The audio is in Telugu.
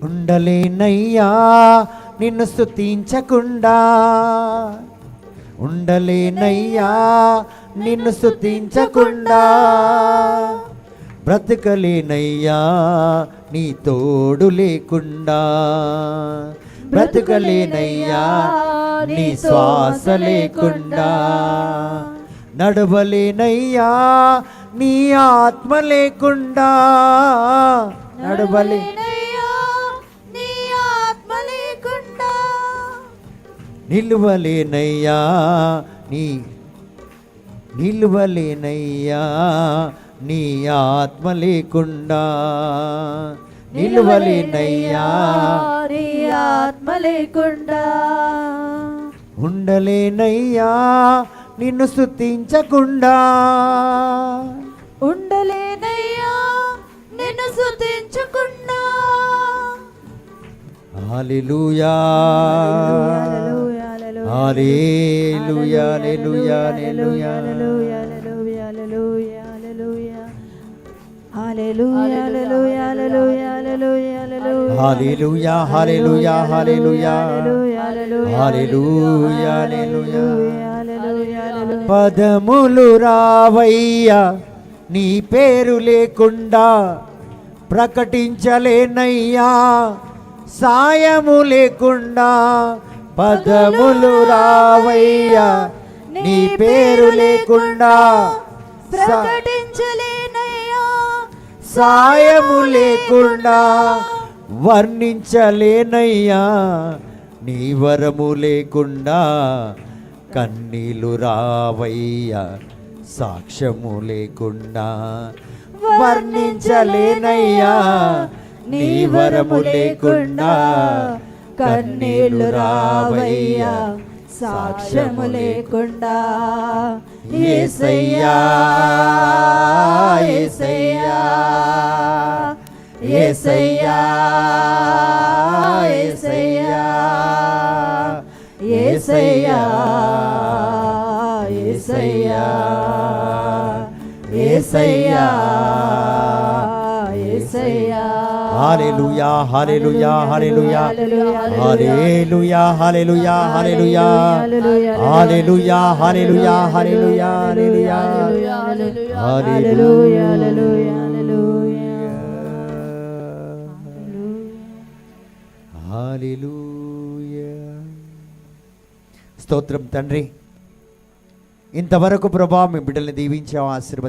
ఉండలేనయ్యా నిన్ను స్తుతించకుండా, ఉండలేనయ్యా నిన్ను స్తుతించకుండా, బ్రతకలేనయ్యా నీ తోడు లేకుండా, బ్రతకలేనయ్యా నీ శ్వాస లేకుండా, నడవలేనయ్యా నీ ఆత్మ లేకుండా, నడవలేనయ్యా నీ ఆత్మ లేకుండా, నిలువలేనయ్యా నిలువలేనయ్యా నీ ఆత్మ లేకుండా, నిలువలేనయ్యా నీ ఆత్మ లేకుండా, ఉండలేనయ్యా నిన్ను స్తుతించకుండా, ఉండలేనయ్యా నిన్ను స్తుతించకుండా. హల్లెలూయా హల్లెలూయా హల్లెలూయా హల్లెలూయా హల్లెలూయా హల్లెలూయా హల్లెలూయా హల్లెలూయా హల్లెలూయా. పదములు రావయ్యా నీ పేరు లేకుండా, ప్రకటించలేనయ్యా సాయము లేకుండా, పదములు రావయ్యా నీ పేరు లేకుండా, ప్రకటించలేనయ్యా సాయము లేకుండా, వర్ణించలేనయ్యా నీ వరము లేకుండా, కన్నీలు రావయ్యా సాక్ష్యము లేకుండా, వర్ణించలేనయ్యా నీ వరము లేకుండా, కన్నీలు రావయ్యా సాక్ష్యము లేకుండా. యేసయ్యా యేసయ్యా యేసయ్యా యేసయ్యా యేసయ్యా యేసయ్యా యేసయ్యా యేసయ్యా. హల్లెలూయా హల్లెలూయా హల్లెలూయా హల్లెలూయా హల్లెలూయా హల్లెలూయా హల్లెలూయా హల్లెలూయా హల్లెలూయా హల్లెలూయా హల్లెలూయా. స్తోత్రం తండ్రి, ఇంతవరకు ప్రభా మీ బిడ్డల్ని దీవించావు, ఆశీర్వదించావు.